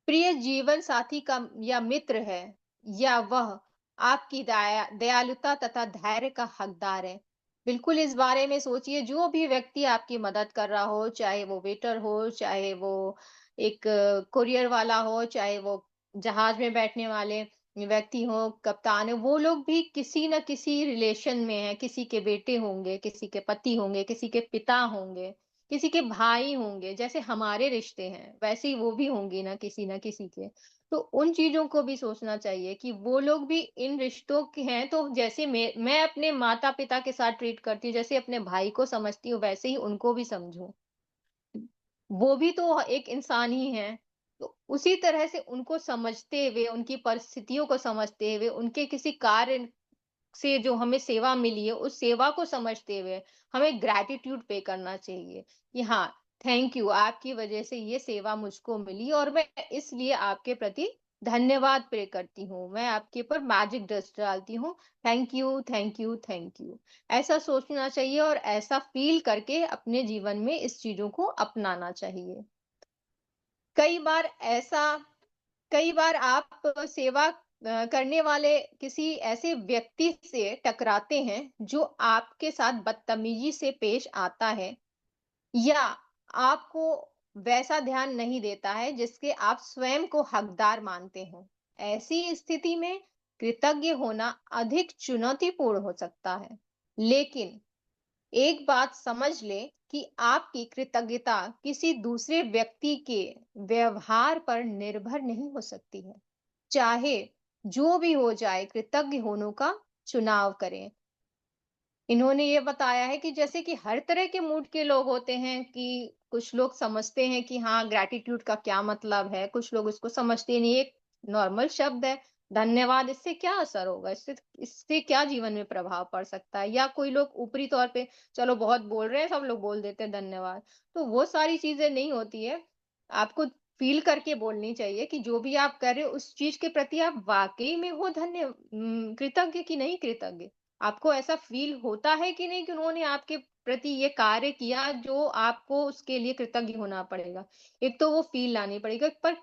प्रिय जीवन साथी का या मित्र है, या वह आपकी दयालुता तथा धैर्य का हकदार है। बिल्कुल इस बारे में सोचिए, जो भी व्यक्ति आपकी मदद कर रहा हो, चाहे वो वेटर हो, चाहे वो एक कुरियर वाला हो, चाहे वो जहाज में बैठने वाले व्यक्ति हो, कप्तान है, वो लोग भी किसी न किसी रिलेशन में है, किसी के बेटे होंगे, किसी के पति होंगे, किसी के पिता होंगे, किसी के भाई होंगे। जैसे हमारे रिश्ते हैं, वैसे ही वो भी होंगे ना किसी न किसी के। तो उन चीज़ों को भी सोचना चाहिए कि वो लोग भी इन रिश्तों के हैं, तो जैसे मैं अपने माता-पिता के साथ ट्रीट करती हूँ, जैसे अपने भाई को समझती हूँ, वैसे ही उनको भी समझूँ। वो भी तो एक इंसान ही हैं। तो उसी तरह से उनको समझते हुए, उनकी परिस्थितियों को समझते हुए, उनके किसी कार्य से जो हमें सेवा मिली है, उस सेवा को समझते हुए हमें ग्रैटिट्यूड पे करना चाहिए कि हाँ, थैंक यू, आपकी वजह से ये सेवा मुझको मिली और मैं इसलिए आपके प्रति धन्यवाद पे करती हूँ। मैं आपके ऊपर मैजिक डस्ट डालती हूँ। Thank you, thank you, thank you. ऐसा सोचना चाहिए और ऐसा फ़ील करके अपने जीवन में इस चीज़ों को अपनाना चाहिए। कई बार ऐसा कई बार आप सेवा करने वाले किसी ऐसे व्यक्ति से टकराते हैं जो आपके साथ बदतमीजी से पेश आता है या आपको वैसा ध्यान नहीं देता है जिसके आप स्वयं को हकदार मानते हो। ऐसी स्थिति में कृतज्ञ होना अधिक चुनौतीपूर्ण हो सकता है, लेकिन एक बात समझ लें कि आपकी कृतज्ञता किसी दूसरे व्यक्ति के व्यवहार पर निर्भर नहीं हो सकती है। चाहे जो भी हो जाए, कृतज्ञ होने का चुनाव करें। इन्होंने ये बताया है कि जैसे कि हर तरह के मूड के लोग होते हैं, कि कुछ लोग समझते हैं कि हाँ, ग्रैटिट्यूड का क्या मतलब है, कुछ लोग उसको समझते नहीं। एक नॉर्मल शब्द है, धन्यवाद, इससे क्या असर होगा? इससे इससे क्या जीवन में प्रभाव पड़ सकता है? या कोई लोग ऊपरी तौर पे चलो बहुत बोल रहे हैं, सब लोग बोल देते हैं धन्यवाद। तो वो सारी चीज़ें नहीं होती है। आपको फ़ील करके बोलनी चाहिए कि जो भी आप कर रहे हो, उस चीज़ के प्रति आप वाक़ई में हो कृतज्ञ कि नहीं कृतज्ञ? आपको ऐसा फ़ील होता है कि नहीं कि उन्होंने आपके प्रति ये कार्य किया जो आपको उसके लिए कृतज्ञ होना पड़ेगा? एक तो वो फ़ील लानी पड़ेगा, पर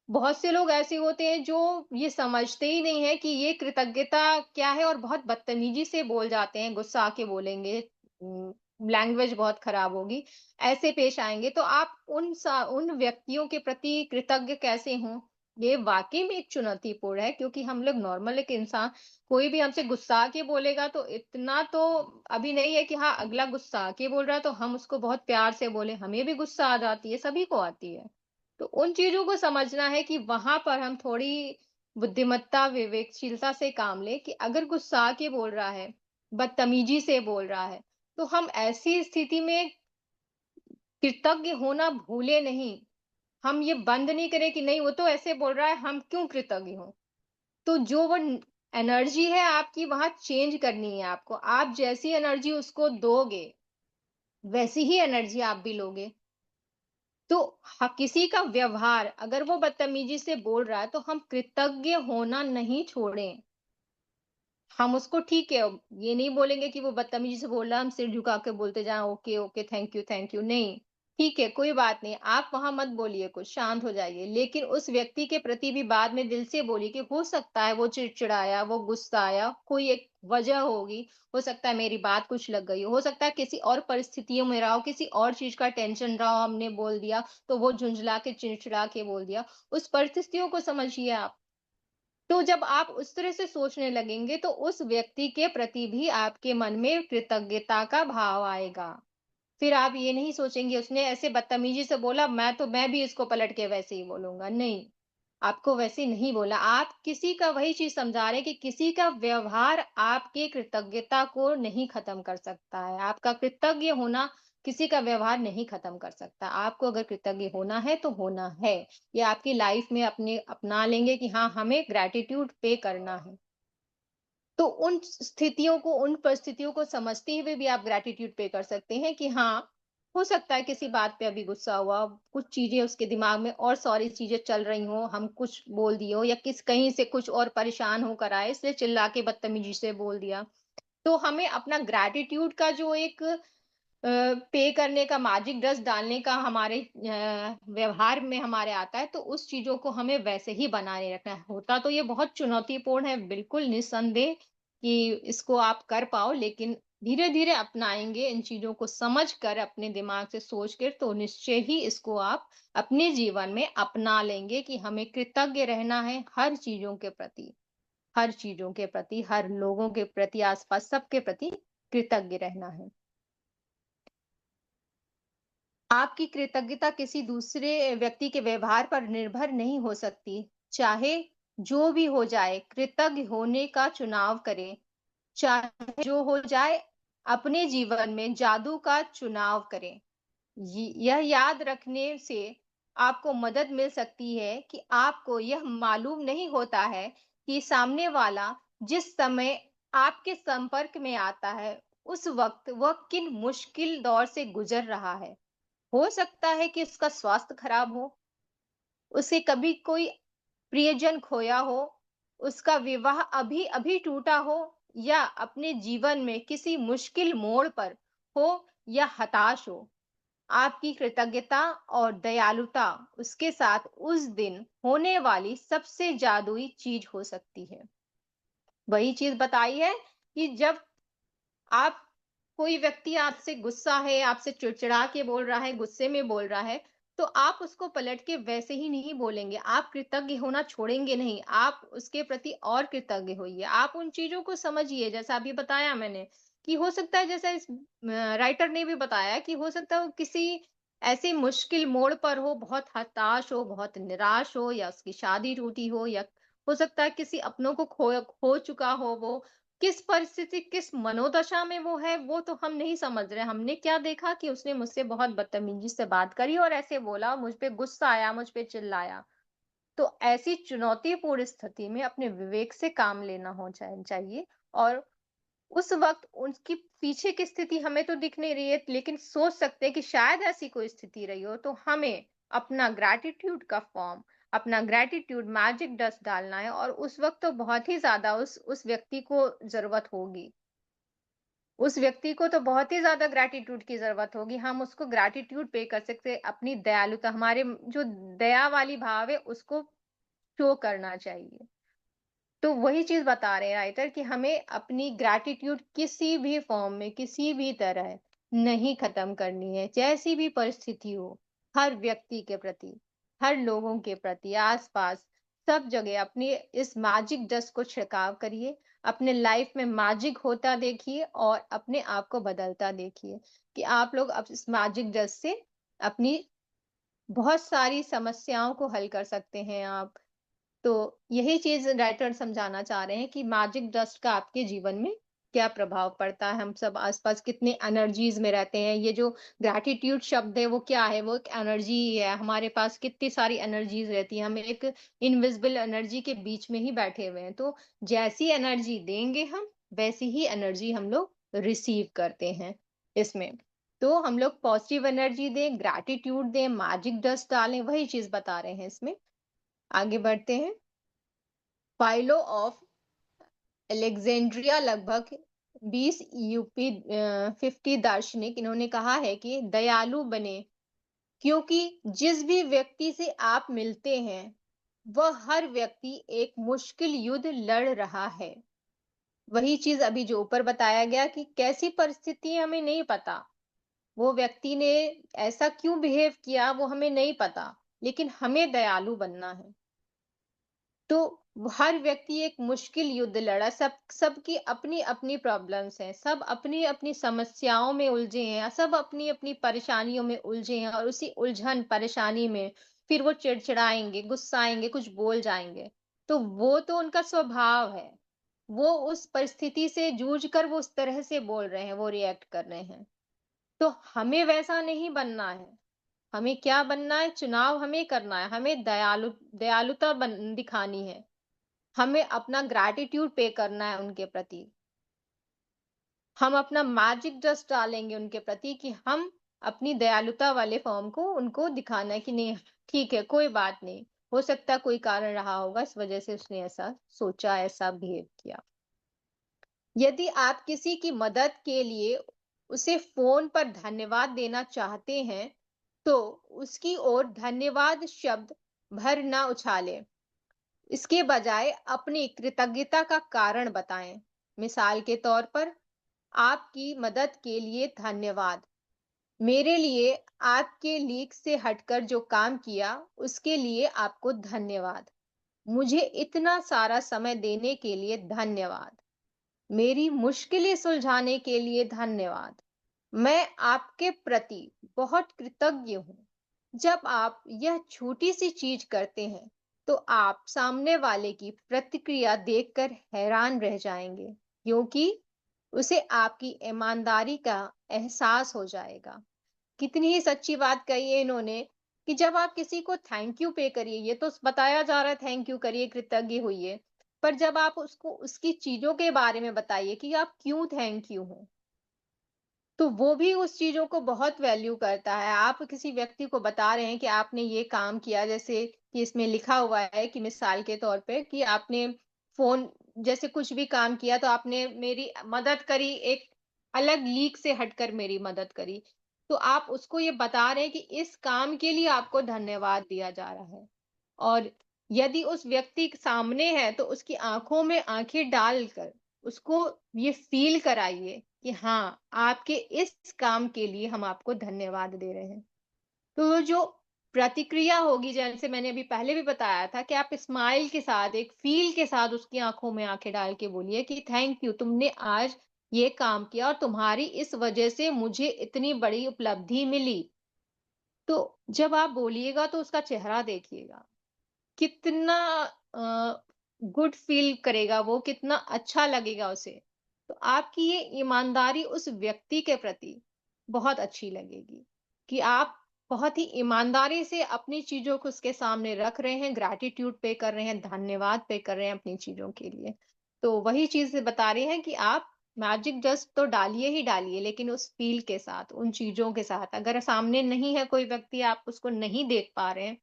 बहुत से लोग ऐसे होते हैं जो ये समझते ही नहीं है कि ये कृतज्ञता क्या है और बहुत बदतमीज़ी से बोल जाते हैं, गुस्सा आके बोलेंगे, लैंग्वेज बहुत खराब होगी, ऐसे पेश आएँगे। तो आप उन व्यक्तियों के प्रति कृतज्ञ कैसे हों? ये वाक़ई में एक चुनौतीपूर्ण है, क्योंकि हम लोग नॉर्मल एक इंसान, कोई भी हमसे गुस्सा के बोलेगा तो इतना तो अभी नहीं है कि हाँ, अगला गुस्सा के बोल रहा है तो हम उसको बहुत प्यार से बोले, हमें भी गुस्सा आ जाती है, सभी को आती है। तो उन चीज़ों को समझना है कि वहाँ पर हम थोड़ी बुद्धिमत्ता, विवेकशीलता से काम लें कि अगर गुस्सा के बोल रहा है, बदतमीजी से बोल रहा है, तो हम ऐसी स्थिति में कृतज्ञ होना भूले नहीं। हम ये बंद नहीं करें कि नहीं वो तो ऐसे बोल रहा है, हम क्यों कृतज्ञ हों? तो जो वो एनर्जी है आपकी वहां चेंज करनी है आपको। आप जैसी एनर्जी उसको दोगे, वैसी ही एनर्जी आप भी लोगे। तो किसी का व्यवहार अगर वो बदतमीजी से बोल रहा है तो हम कृतज्ञ होना नहीं छोड़ें। हम उसको ठीक है, ये नहीं बोलेंगे कि वो बदतमीजी से बोल रहा है, हम सिर झुका के बोलते जाएँ, ओके, ओके, थैंक यू, नहीं। ठीक है, कोई बात नहीं, आप वहाँ मत बोलिए कुछ, शांत हो जाइए। लेकिन उस व्यक्ति के प्रति भी बाद में दिल से बोलिए कि हो सकता है वो चिड़चिड़ाया, वो गुस्साया, कोई एक वजह होगी, हो सकता है मेरी बात कुछ लग गई हो सकता है किसी और परिस्थितियों में रहा हो, किसी और चीज़ का टेंशन रहा हो, हमने बोल दिया, तो वो झुंझला के, चिड़चिड़ा के बोल दिया। उस परिस्थितियों को समझिए आप। तो जब आप उस तरह से सोचने लगेंगे तो उस व्यक्ति के प्रति भी आपके मन में कृतज्ञता का भाव आएगा। फिर आप ये नहीं सोचेंगे उसने ऐसे बदतमीजी से बोला मैं भी इसको पलट के वैसे ही बोलूँगा, नहीं। आपको वैसे नहीं बोला। आप किसी का वही चीज़ समझा रहे हैं कि किसी का व्यवहार आपकी कृतज्ञता को नहीं खत्म कर सकता है। आपका कृतज्ञ होना किसी का व्यवहार नहीं खत्म कर सकता। आपको अगर कृतज्ञ होना है तो होना है। ये आपकी लाइफ में अपने अपना लेंगे कि हाँ, हमें ग्रैटिट्यूड पे करना है। तो उन स्थितियों को, उन परिस्थितियों को समझते हुए भी आप ग्रैटिट्यूड पे कर सकते हैं कि हाँ, हो सकता है किसी बात पे अभी गुस्सा हुआ, कुछ चीज़ें उसके दिमाग में और सारी चीज़ें चल रही हों, हम कुछ बोल दिए हों या कहीं से कुछ और परेशान होकर आए, इसलिए चिल्ला के बदतमीज़ी से बोल दिया। तो हमें अपना ग्रैटिट्यूड का जो एक पे करने का मैजिक डस्ट डालने का हमारे व्यवहार में हमारे आता है, तो उस चीज़ों को हमें वैसे ही बनाए रखना है। होता तो ये बहुत चुनौतीपूर्ण है, बिल्कुल निस्संदेह कि इसको आप कर पाओ, लेकिन धीरे-धीरे अपनाएँगे इन चीज़ों को समझ कर, अपने दिमाग से सोच कर, तो निश्चय ही इसको आप अपने जीवन में अपना लेंगे कि हमें कृतज्ञ रहना है हर चीज़ों के प्रति। हर चीज़ों के प्रति, हर लोगों के प्रति, आस-पास सबके प्रति कृतज्ञ रहना है। आपकी कृतज्ञता किसी दूसरे व्यक्ति के व्यवहार पर निर्भर नहीं हो सकती। चाहे जो भी हो जाए, कृतज्ञ होने का चुनाव करें। चाहे जो हो जाए, अपने जीवन में जादू का चुनाव करें। यह याद रखने से आपको मदद मिल सकती है कि आपको यह मालूम नहीं होता है कि सामने वाला जिस समय आपके संपर्क में आता है, उस वक़्त वह किन मुश्किल दौर से गुज़र रहा है। हो सकता है कि उसका स्वास्थ्य खराब हो, उसे कभी कोई प्रियजन खोया हो, उसका विवाह अभी-अभी टूटा हो या अपने जीवन में किसी मुश्किल मोड़ पर हो या हताश हो। आपकी कृतज्ञता और दयालुता उसके साथ उस दिन होने वाली सबसे जादुई चीज़ हो सकती है। वही चीज़ बताई है कि जब आप कोई व्यक्ति आपसे गुस्सा है, आपसे चिड़चिड़ा के बोल रहा है, गुस्से में बोल रहा है, तो आप उसको पलट के वैसे ही नहीं बोलेंगे। आप कृतज्ञ होना छोड़ेंगे नहीं, आप उसके प्रति और कृतज्ञ होइए। आप उन चीज़ों को समझिए, जैसा अभी बताया मैंने कि हो सकता है जैसा इस राइटर ने भी बताया कि हो सकता है वो किसी ऐसे मुश्किल मोड़ पर हो, बहुत हताश हो, बहुत निराश हो या उसकी शादी टूटी हो या हो सकता है किसी अपनों को खो खो चुका हो वो। किस परिस्थिति, किस मनोदशा में वो है, वो तो हम नहीं समझ रहे। हमने क्या देखा कि उसने मुझसे बहुत बदतमीज़ी से बात करी और ऐसे बोला, मुझ पे गुस्सा आया, मुझ पे चिल्लाया। तो ऐसी चुनौतीपूर्ण स्थिति में अपने विवेक से काम लेना हो चाहिए और उस वक़्त उसकी पीछे की स्थिति हमें तो दिख नहीं रही है, लेकिन सोच सकते हैं कि शायद ऐसी कोई स्थिति रही हो, तो हमें अपना ग्रैटिट्यूड का फॉर्म, अपना ग्रैटिट्यूड मैजिक डस्ट डालना है और उस वक़्त तो बहुत ही ज़्यादा उस व्यक्ति को ज़रूरत होगी। उस व्यक्ति को तो बहुत ही ज़्यादा ग्रैटिट्यूड की ज़रूरत होगी। हम उसको ग्रैटिट्यूड पे कर सकते हैं, अपनी दयालुता हमारे जो दया वाली भाव है, उसको शो करना चाहिए। तो वही चीज़ बता रहे हैं राइटर कि हमें अपनी ग्रैटिट्यूड किसी भी फॉर्म में, किसी भी तरह नहीं खत्म करनी है, जैसी भी परिस्थिति हो, हर व्यक्ति के प्रति, हर लोगों के प्रति, आस-पास, सब जगह अपनी इस मैजिक डस्ट को छिड़काव करिए, अपने लाइफ में मैजिक होता देखिए और अपने आप को बदलता देखिए, कि आप लोग अब इस मैजिक डस्ट से अपनी बहुत सारी समस्याओं को हल कर सकते हैं आप। तो यही चीज़ राइटर समझाना चाह रहे हैं कि मैजिक डस्ट का आपके जीवन में क्या प्रभाव पड़ता है, हम सब आसपास कितने एनर्जीज में रहते हैं। ये जो ग्रैटिट्यूड शब्द है वो क्या है, वो एक एनर्जी ही है। हमारे पास कितनी सारी एनर्जीज रहती है, हम एक इनविजिबल एनर्जी के बीच में ही बैठे हुए हैं। तो जैसी एनर्जी देंगे हम, वैसी ही एनर्जी हम लोग रिसीव करते हैं इसमें। तो हम लोग पॉजिटिव एनर्जी दें, ग्रैटिट्यूड दें, मैजिक डस्ट डालें, वही चीज बता रहे हैं इसमें। आगे बढ़ते हैं। फाइलो ऑफ अलेक्जेंड्रिया लगभग 20 यूपी 50 दार्शनिक, इन्होंने कहा है कि दयालु बने, क्योंकि जिस भी व्यक्ति से आप मिलते हैं वह हर व्यक्ति एक मुश्किल युद्ध लड़ रहा है। वही चीज अभी जो ऊपर बताया गया कि कैसी परिस्थिति हमें नहीं पता, वो व्यक्ति ने ऐसा क्यों बिहेव किया वो हमें नहीं पता, लेकिन हमें दयालु बनना है। तो हर व्यक्ति एक मुश्किल युद्ध लड़ा, सबकी अपनी अपनी प्रॉब्लम्स हैं, सब अपनी अपनी समस्याओं में उलझे हैं, सब अपनी अपनी परेशानियों में उलझे हैं, और उसी उलझन परेशानी में फिर वो चिड़चिड़ाएंगे, गुस्साएंगे, कुछ बोल जाएंगे। तो वो तो उनका स्वभाव है, वो उस परिस्थिति से जूझ कर वो उस तरह से बोल रहे हैं, वो रिएक्ट कर रहे हैं। तो हमें वैसा नहीं बनना है। हमें क्या बनना है, चुनाव हमें करना है, हमें दयालुता दिखानी है, हमें अपना ग्रैटिट्यूड पे करना है उनके प्रति। हम अपना मैजिक डस्ट डालेंगे उनके प्रति कि हम अपनी दयालुता वाले फॉर्म को उनको दिखाना है कि नहीं, ठीक है, कोई बात नहीं, हो सकता है कोई कारण रहा होगा, इस वजह से उसने ऐसा सोचा, ऐसा बिहेव किया। यदि आप किसी की मदद के लिए उसे फोन पर धन्यवाद देना चाहते हैं, तो उसकी ओर धन्यवाद शब्द भर ना उछालें। इसके बजाय अपनी कृतज्ञता का कारण बताएं। मिसाल के तौर पर, आपकी मदद के लिए धन्यवाद। मेरे लिए आपके लीक से हटकर जो काम किया उसके लिए आपको धन्यवाद। मुझे इतना सारा समय देने के लिए धन्यवाद। मेरी मुश्किलें सुलझाने के लिए धन्यवाद। मैं आपके प्रति बहुत कृतज्ञ हूँ। जब आप यह छोटी सी चीज करते हैं, तो आप सामने वाले की प्रतिक्रिया देखकर हैरान रह जाएंगे, क्योंकि उसे आपकी ईमानदारी का एहसास हो जाएगा। कितनी ही सच्ची बात कही है इन्होंने कि जब आप किसी को थैंक यू पे करिए, ये तो बताया जा रहा है थैंक यू करिए, कृतज्ञ होइए, पर जब आप उसको उसकी चीजों के बारे में बताइए कि आप क्यों थैंक यू हो, तो वो भी उस चीज़ों को बहुत वैल्यू करता है। आप किसी व्यक्ति को बता रहे हैं कि आपने ये काम किया, जैसे कि इसमें लिखा हुआ है कि मिसाल के तौर पे कि आपने फ़ोन जैसे कुछ भी काम किया तो आपने मेरी मदद करी, एक अलग लीक से हटकर मेरी मदद करी। तो आप उसको ये बता रहे हैं कि इस काम के लिए आपको धन्यवाद दिया जा रहा है। और यदि उस व्यक्ति के सामने है तो उसकी आँखों में आँखें डालकर उसको ये फ़ील कराइए कि हाँ, आपके इस काम के लिए हम आपको धन्यवाद दे रहे हैं। तो वो जो प्रतिक्रिया होगी, जैसे मैंने अभी पहले भी बताया था कि आप स्माइल के साथ, एक फ़ील के साथ उसकी आँखों में आँखें डाल के बोलिए कि थैंक यू, तुमने आज ये काम किया और तुम्हारी इस वज़ह से मुझे इतनी बड़ी उपलब्धि मिली। तो जब आप बोलिएगा तो उसका चेहरा देखिएगा। कितना गुड फ़ील करेगा वो, कितना अच्छा लगेगा उसे। तो आपकी ये ईमानदारी उस व्यक्ति के प्रति बहुत अच्छी लगेगी कि आप बहुत ही ईमानदारी से अपनी चीज़ों को उसके सामने रख रहे हैं, ग्रैटिट्यूड पे कर रहे हैं, धन्यवाद पे कर रहे हैं अपनी चीज़ों के लिए। तो वही चीज़ बता रहे हैं कि आप मैजिक डस्ट तो डालिए ही डालिए, लेकिन उस फ़ील के साथ, उन चीज़ों के साथ। अगर सामने नहीं है कोई व्यक्ति, आप उसको नहीं देख पा रहे हैं,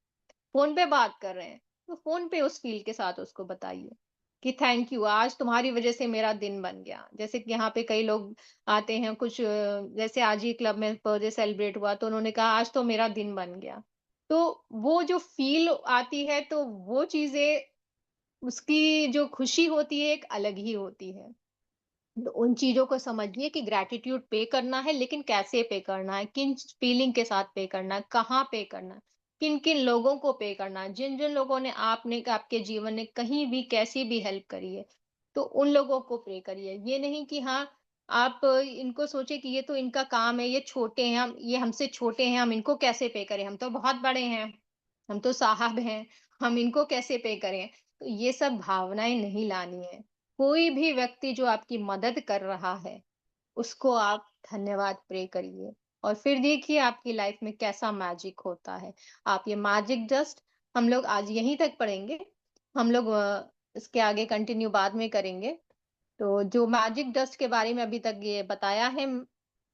फ़ोन पे बात कर रहे हैं, तो फ़ोन पे उस फ़ील के साथ उसको बताइए कि थैंक यू, आज तुम्हारी वज़ह से मेरा दिन बन गया। जैसे कि यहाँ पे कई लोग आते हैं, कुछ जैसे आज ही क्लब में बर्थडे सेलिब्रेट हुआ, तो उन्होंने कहा आज तो मेरा दिन बन गया। तो वो जो फ़ील आती है, तो वो चीज़ें, उसकी जो खुशी होती है एक अलग ही होती है। तो उन चीज़ों को समझिए कि ग्रैटिट्यूड पे करना है, लेकिन कैसे पे करना है, किन फीलिंग के साथ पे करना है, कहाँ पे करना है, किन-किन लोगों को पे करना है, जिन-जिन लोगों ने आपके जीवन में कहीं भी कैसी भी हेल्प करी है, तो उन लोगों को पे करिए। ये नहीं कि हाँ, आप इनको सोचे कि ये तो इनका काम है, ये छोटे हैं, ये हमसे छोटे हैं, हम इनको कैसे पे करें, हम तो बहुत बड़े हैं, हम तो साहब हैं, हम इनको कैसे पे करें। तो ये सब भावनाएँ नहीं लानी है। कोई भी व्यक्ति जो आपकी मदद कर रहा है, उसको आप धन्यवाद प्रे करिए और फिर देखिए आपकी लाइफ में कैसा मैजिक होता है। आप ये मैजिक डस्ट हम लोग आज यहीं तक पढ़ेंगे। हम लोग इसके आगे कंटिन्यू बाद में करेंगे। तो जो मैजिक डस्ट के बारे में अभी तक ये बताया है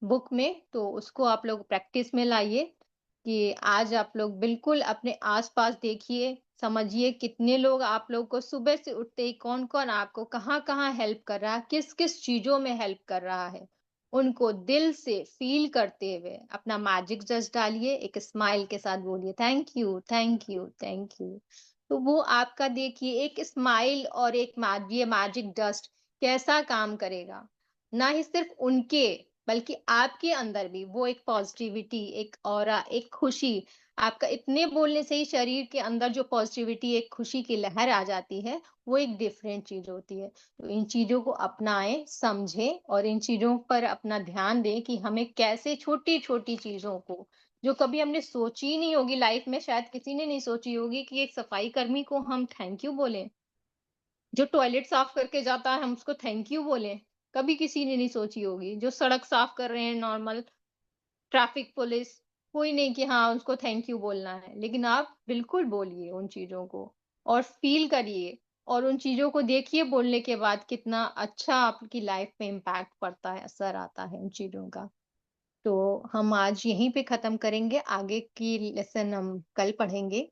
बुक में, तो उसको आप लोग प्रैक्टिस में लाइए कि आज आप लोग बिल्कुल अपने आस-पास देखिए, समझिए कितने लोग आप लोग को सुबह से उठते ही कौन-कौन आपको कहाँ-कहाँ हेल्प कर रहा है, किस-किस चीज़ों में हेल्प कर रहा है। उनको दिल से फ़ील करते हुए अपना मैजिक डस्ट डालिए, एक स्माइल के साथ बोलिए thank you, thank you, thank you. तो वो आपका देखिए एक स्माइल और एक ये मैजिक डस्ट कैसा काम करेगा। ना ही सिर्फ़ उनके बल्कि आपके अंदर भी वो एक पॉज़िटिविटी, एक ऑरा, एक खुशी आपका इतने बोलने से ही शरीर के अंदर जो पॉज़िटिविटी, एक खुशी की लहर आ जाती है, वो एक डिफरेंट चीज़ होती है। तो इन चीज़ों को अपनाएँ, समझें और इन चीज़ों पर अपना ध्यान दें कि हमें कैसे छोटी-छोटी चीज़ों को, जो कभी हमने सोची ही नहीं होगी लाइफ़ में, शायद किसी ने नहीं सोची होगी कि एक सफाई कर्मी को हम थैंक यू बोलें। जो टॉयलेट साफ करके जाता है हम उसको थैंक यू बोलें, कभी किसी ने नहीं सोची होगी। जो सड़क साफ कर रहे हैं नॉर्मल ट्रैफिक पुलिस, कोई नहीं कि हाँ, उसको थैंक यू बोलना है। लेकिन आप बिल्कुल बोलिए उन चीज़ों को और फ़ील करिए और उन चीज़ों को देखिए बोलने के बाद कितना अच्छा आपकी लाइफ़ पे इम्पैक्ट पड़ता है, असर आता है उन चीज़ों का। तो हम आज यहीं पे ख़त्म करेंगे, आगे की लेसन हम कल पढ़ेंगे।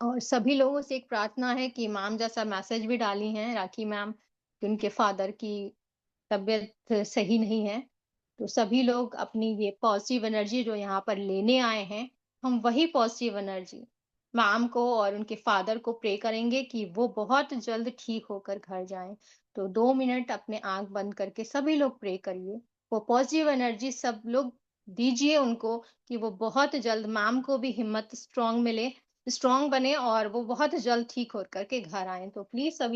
और सभी लोगों से एक प्रार्थना है कि मैम जैसा मैसेज भी डाली हैं राखी मैम कि उनके फादर की तबीयत सही नहीं है। तो सभी लोग अपनी ये पॉजिटिव एनर्जी जो यहाँ पर लेने आए हैं, हम वही पॉजिटिव एनर्जी मैम को और उनके फादर को प्रे करेंगे कि वो बहुत जल्द ठीक होकर घर जाएँ। तो 2 मिनट अपने आँख बंद करके सभी लोग प्रे करिए। वो पॉजिटिव एनर्जी सब लोग दीजिए उनको कि वो बहुत जल्द मैम को भी हिम्मत स्ट्रॉन्ग मिले, स्ट्रॉन्ग बने और वो बहुत जल्द ठीक हो कर के घर आएँ। तो प्लीज़ सभी